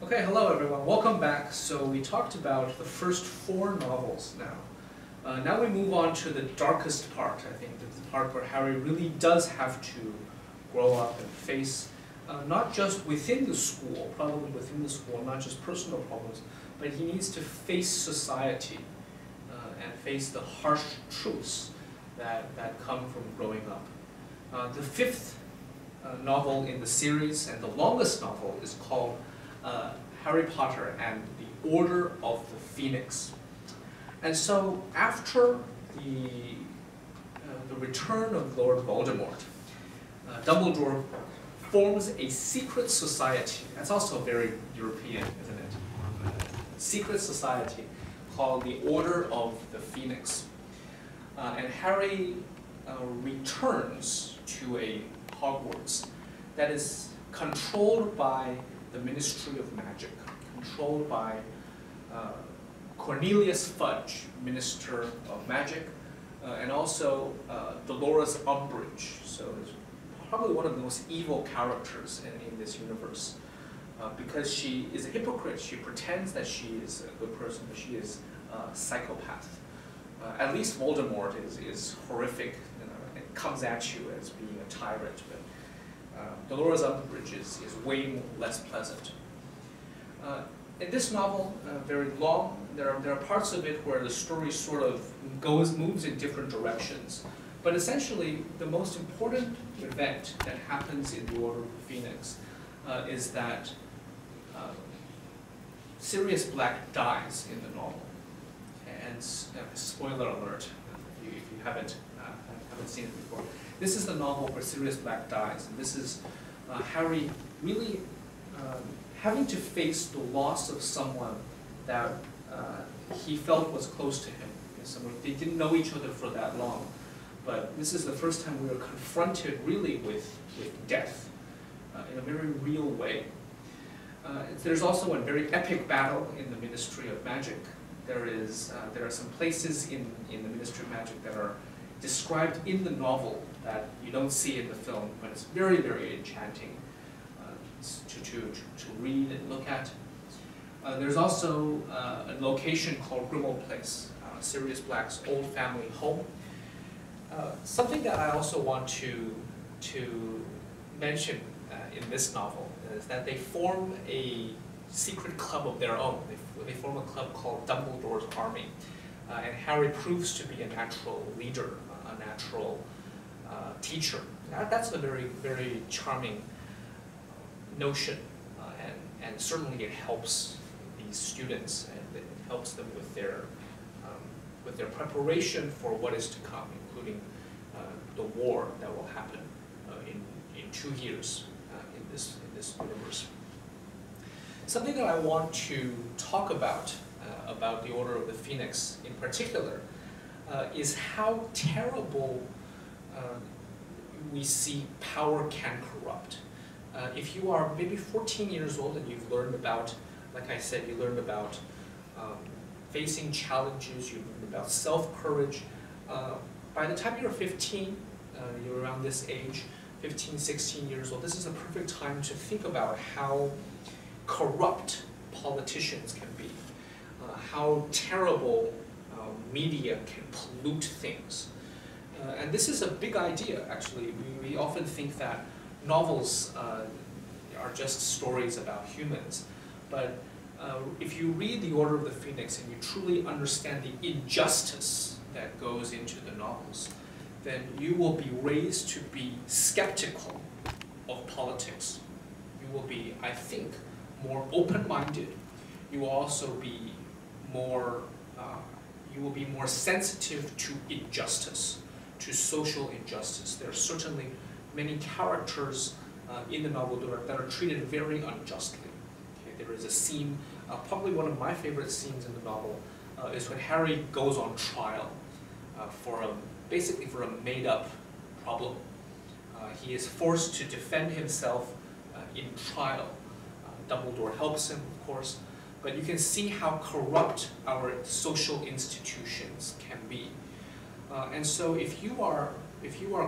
Okay, hello everyone. Welcome back. So we talked about the first 4 novels now. Now we move on to the darkest part, I think, the part where Harry really does have to grow up and face, not just within the school, probably within the school, not just personal problems, but he needs to face society and face the harsh truths that come from growing up. The 5th novel in the series, and the longest novel, is called Harry Potter and the Order of the Phoenix. And so after the return of Lord Voldemort, Dumbledore forms a secret society. That's also very European, isn't it? A secret society called the Order of the Phoenix. And Harry returns to a Hogwarts that is controlled by the Ministry of Magic, controlled by Cornelius Fudge, Minister of Magic, and also Dolores Umbridge. So it's probably one of the most evil characters in this universe, because she is a hypocrite. She pretends that she is a good person, but she is a psychopath. At least Voldemort is horrific, and comes at you as being a tyrant. But Dolores Umbridge is way less pleasant. In this novel, very long, there are parts of it where the story sort of moves in different directions. But essentially, the most important event that happens in the Order of the Phoenix is that Sirius Black dies in the novel. And spoiler alert, if you haven't seen it before. This is the novel where Sirius Black dies, and this is Harry really having to face the loss of someone that he felt was close to him. They didn't know each other for that long, but this is the first time we were confronted really with death in a very real way. There's also a very epic battle in the Ministry of Magic. There are some places in the Ministry of Magic that are described in the novel that you don't see in the film, but it's very, very enchanting to read and look at. There's also a location called Grimmauld Place, Sirius Black's old family home. Something that I also want to mention in this novel is that they form a secret club of their own. They form a club called Dumbledore's Army. And Harry proves to be a natural leader, a natural teacher. That's a very, very charming notion, and certainly it helps these students, and it helps them with their preparation for what is to come, including the war that will happen in 2 years in this universe. Something that I want to talk about the Order of the Phoenix in particular is how terrible we see power can corrupt. If you are maybe 14 years old and you've learned about, like I said, you learned about facing challenges, you learned about self-courage. By the time you're 15, you're around this age, 15, 16 years old, this is a perfect time to think about how corrupt politicians can be, how terrible media can pollute things. And this is a big idea, actually. We often think that novels are just stories about humans. But if you read The Order of the Phoenix and you truly understand the injustice that goes into the novels, then you will be raised to be skeptical of politics. You will be, I think, more open-minded. You will also be more sensitive to injustice, to social injustice. There are certainly many characters in the novel that are treated very unjustly. Okay, there is a scene, probably one of my favorite scenes in the novel, is when Harry goes on trial basically for a made-up problem. He is forced to defend himself in trial. Dumbledore helps him, of course, but you can see how corrupt our social institutions can be. And so if you are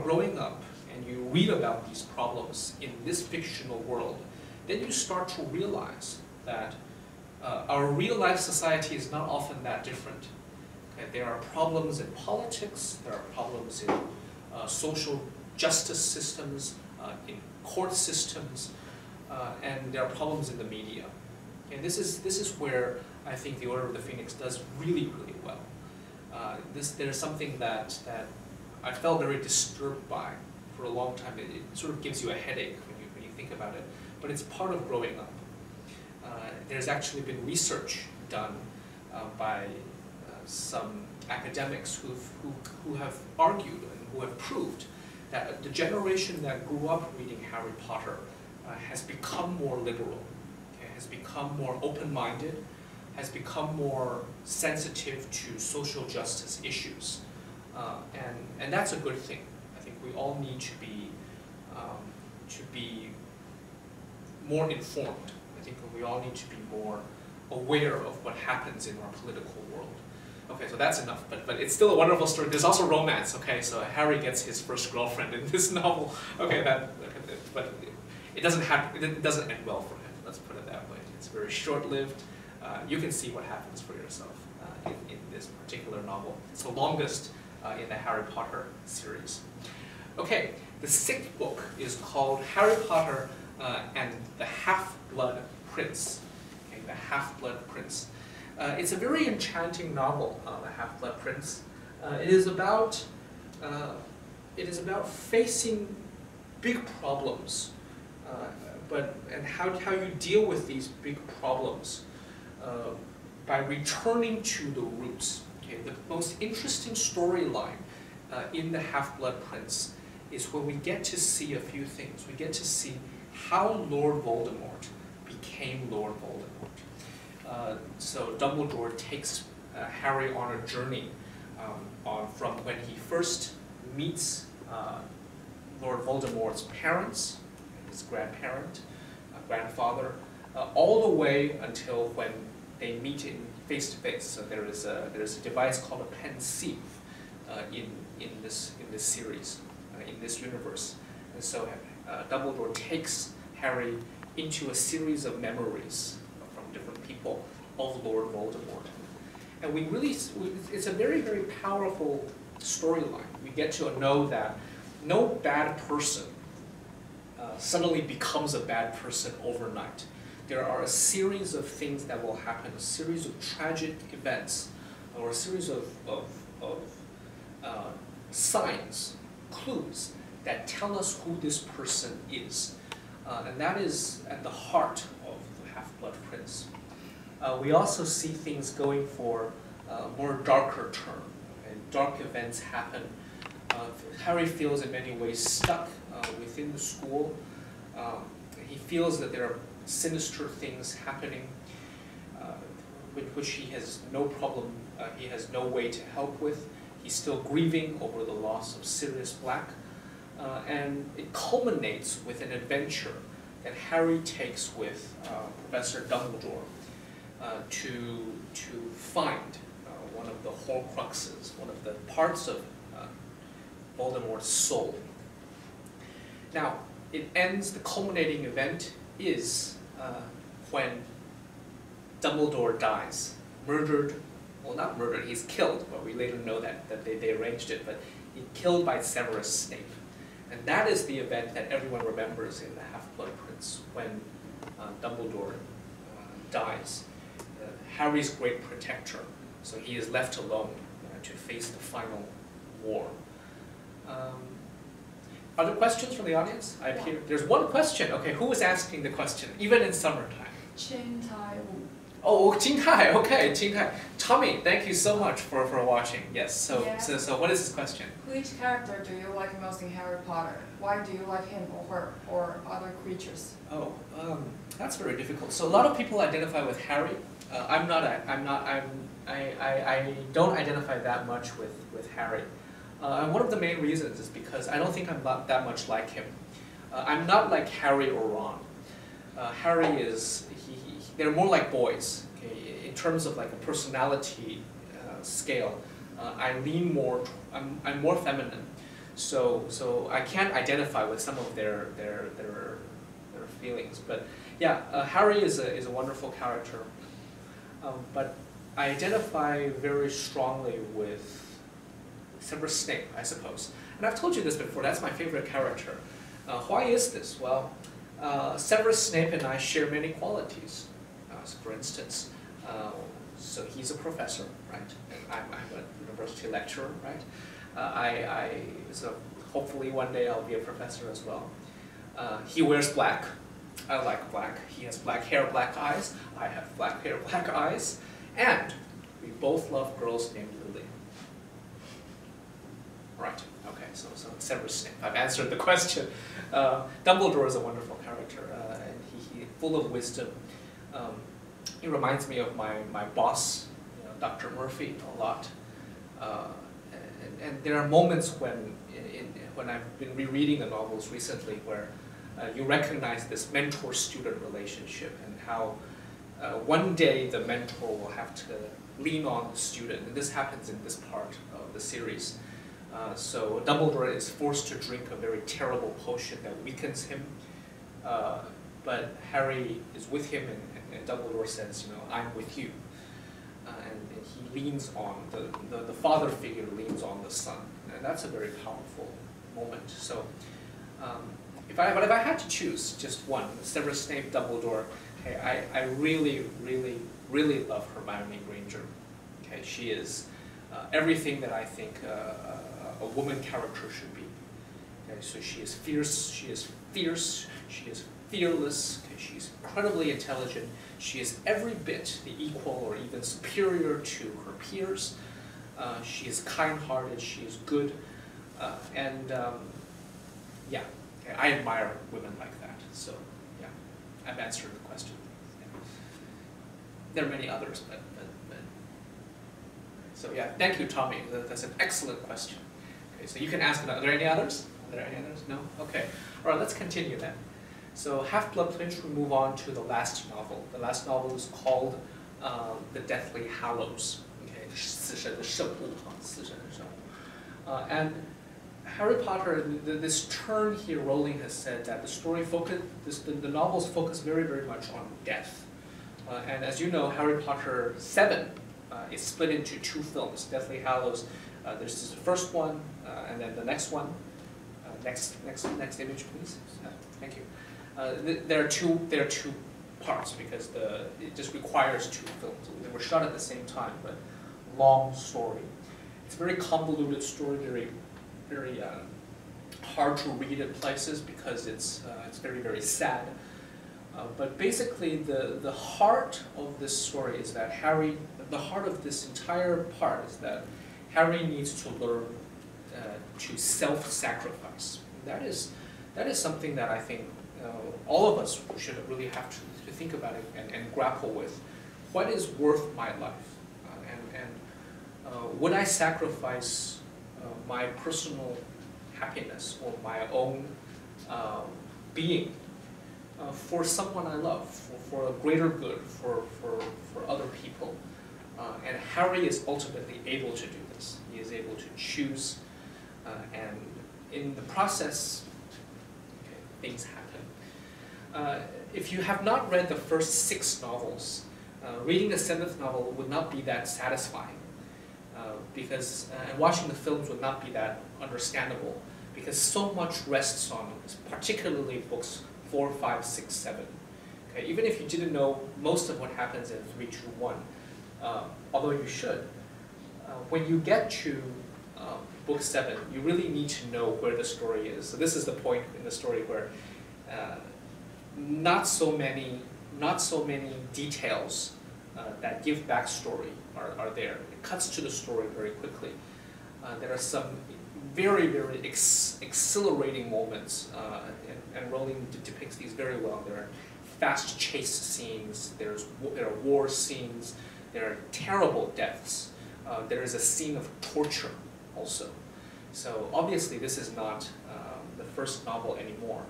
growing up and you read about these problems in this fictional world, then you start to realize that our real-life society is not often that different. Okay? There are problems in politics, there are problems in social justice systems, in court systems, and there are problems in the media. And this is where I think the Order of the Phoenix does really, really well. There's something that I felt very disturbed by for a long time. It sort of gives you a headache when you think about it, but it's part of growing up. There's actually been research done by some academics who have argued and who have proved that the generation that grew up reading Harry Potter has become more liberal, okay, has become more open-minded, has become more sensitive to social justice issues. And that's a good thing. I think we all need to be more informed. I think we all need to be more aware of what happens in our political world. Okay, so that's enough, but it's still a wonderful story. There's also romance, okay, so Harry gets his first girlfriend in this novel. Okay, but it doesn't end well for him, let's put it that way. It's very short-lived. You can see what happens for yourself in this particular novel. It's the longest in the Harry Potter series. Okay, the 6th book is called Harry Potter and the Half-Blood Prince. Okay, the Half-Blood Prince. It's a very enchanting novel, The Half-Blood Prince. It is about facing big problems, and how you deal with these big problems by returning to the roots. Okay, the most interesting storyline in The Half-Blood Prince is when we get to see a few things. We get to see how Lord Voldemort became Lord Voldemort. So Dumbledore takes Harry on a journey from when he first meets Lord Voldemort's parents, his grandfather, all the way until when they meet in face to face. So there is a device called a pensieve in this series, in this universe, and so Dumbledore takes Harry into a series of memories from different people of Lord Voldemort. And it's a very, very powerful storyline. We get to know that no bad person suddenly becomes a bad person overnight. There are a series of things that will happen, a series of tragic events, or a series of signs, clues, that tell us who this person is. And that is at the heart of the Half-Blood Prince. We also see things going for a more darker turn. And dark events happen. Harry feels in many ways stuck within the school. He feels that there are sinister things happening with which he has no problem, he has no way to help with. He's still grieving over the loss of Sirius Black. And it culminates with an adventure that Harry takes with Professor Dumbledore to find one of the Horcruxes, one of the parts of Voldemort's soul. Now, it ends, the culminating event is when Dumbledore dies, murdered, well not murdered, he's killed, but we later know that they arranged it, but he's killed by Severus Snape. And that is the event that everyone remembers in The Half-Blood Prince, when Dumbledore dies. Harry's great protector, so he is left alone to face the final war. Are there questions from the audience? There's one question. Okay, who was asking the question, even in summertime? Chin Tai Wu. Oh, Jing Tai, okay, Jing Tai. Tommy, thank you so much for watching. Yes, so what is this question? Which character do you like most in Harry Potter? Why do you like him or her or other creatures? Oh, that's very difficult. So a lot of people identify with Harry. I don't identify that much with Harry. And one of the main reasons is because I don't think I'm that much like him. I'm not like Harry or Ron. Harry is, they're more like boys. Okay? In terms of like a personality scale, I lean more, I'm more feminine. So I can't identify with some of their feelings. But Yeah, Harry is a wonderful character, but I identify very strongly with Severus Snape, I suppose. And I've told you this before, that's my favorite character. Why is this? Well, Severus Snape and I share many qualities. So for instance, so he's a professor, right? And I'm a university lecturer, right? So hopefully one day I'll be a professor as well. He wears black. I like black. He has black hair, black eyes. I have black hair, black eyes. And we both love girls named Lily. Right, okay, so Severus Snape. I've answered the question. Dumbledore is a wonderful character, and he full of wisdom. He reminds me of my boss, Dr. Murphy, a lot. And there are moments when I've been rereading the novels recently where you recognize this mentor-student relationship and how one day the mentor will have to lean on the student, and this happens in this part of the series. So Dumbledore is forced to drink a very terrible potion that weakens him, but Harry is with him, and Dumbledore says, I'm with you. And he leans on, the father figure leans on the son, and that's a very powerful moment. So if I had to choose just one, Severus Snape, Dumbledore, okay, I really, really, really love Hermione Granger. Okay, she is everything that I think a woman character should be. Okay, so she is fierce, she is fearless, okay, she's incredibly intelligent, she is every bit the equal or even superior to her peers, she is kind-hearted, she is good, and yeah, okay, I admire women like that, so yeah, I've answered the question. Yeah. There are many others, but so yeah, thank you, Tommy, that's an excellent question. Okay, so you can ask, are there any others? Are there any others? No? Okay. All right, let's continue then. So HalfBlood Prince, we move on to the last novel. The last novel is called The Deathly Hallows. Okay, 死神的圣物, 死神的圣物. And Harry Potter, this turn here, Rowling has said that the novels focus very, very much on death. And as you know, Harry Potter 7 is split into 2 films, Deathly Hallows. There's the first one, and then the next one. Next image, please. Thank you. There are two parts because it just requires 2 films. They were shot at the same time, but long story. It's a very convoluted story, very hard to read in places because it's very, very sad. But basically, the heart of this story is that the heart of this entire part is that Harry needs to learn to self-sacrifice. That is something that I think all of us should really have to think about it and grapple with. What is worth my life? Would I sacrifice my personal happiness or my own being for someone I love, for a greater good, for other people? And Harry is ultimately able to do this. He is able to choose, and in the process, okay, things happen. If you have not read the first 6 novels, reading the 7th novel would not be that satisfying, because and watching the films would not be that understandable, because so much rests on, particularly books 4, 5, 6, 7. Okay, even if you didn't know most of what happens in 3, 2, 1, although you should, when you get to book 7, you really need to know where the story is. So this is the point in the story where not so many details that give backstory are there. It cuts to the story very quickly. There are some very, very exhilarating moments, and Rowling depicts these very well. There are fast chase scenes, there are war scenes, there are terrible deaths. There is a scene of torture also. So obviously this is not the first novel anymore.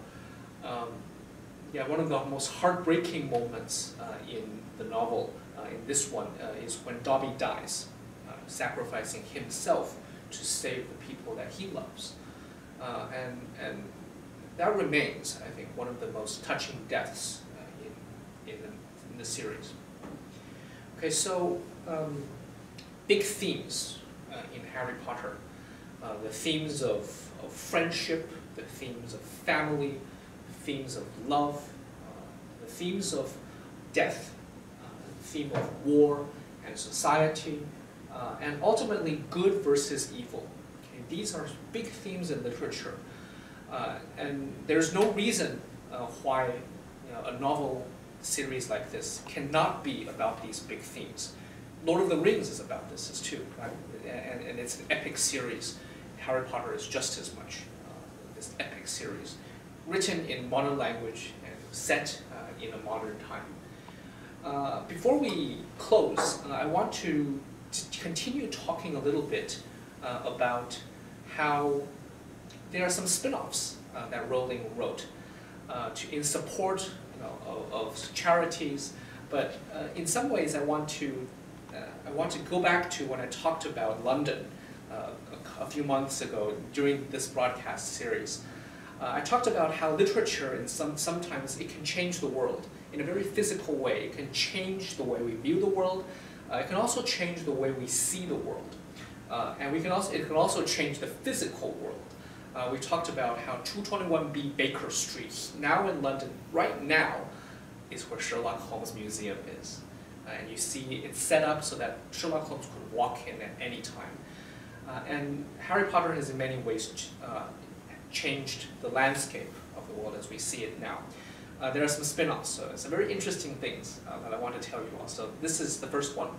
Yeah, one of the most heartbreaking moments in the novel, in this one, is when Dobby dies, sacrificing himself to save the people that he loves. And that remains, I think, one of the most touching deaths in the series. Okay, so big themes in Harry Potter. The themes of friendship, the themes of family, the themes of love, the themes of death, the theme of war and society, and ultimately good versus evil. Okay, these are big themes in literature. And there's no reason why a novel series like this cannot be about these big themes. Lord of the Rings is about this too, right? And it's an epic series. Harry Potter is just as much this epic series, written in modern language and set in a modern time. Before we close, I want to continue talking a little bit about how there are some spin-offs that Rowling wrote in support of charities, but in some ways I want to go back to when I talked about London a few months ago during this broadcast series. I talked about how literature, sometimes it can change the world in a very physical way. It can change the way we view the world. It can also change the way we see the world. And it can also change the physical world. We talked about how 221B Baker Street, now in London, right now, is where Sherlock Holmes Museum is. And you see it's set up so that Sherlock Holmes could walk in at any time. And Harry Potter has in many ways changed the landscape of the world as we see it now. There are some spin-offs, so some very interesting things that I want to tell you all. So this is the first one.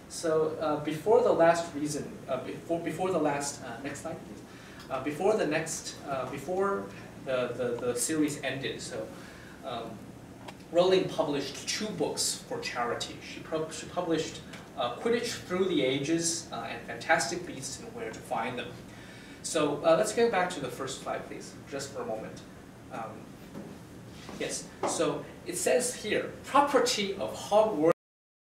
So before the last reason, before the last, next slide please. Before the series ended, so Rowling published 2 books for charity. She published Quidditch Through the Ages and Fantastic Beasts and Where to Find Them. So let's go back to the first slide, please, just for a moment. Yes, so it says here, property of Hogwarts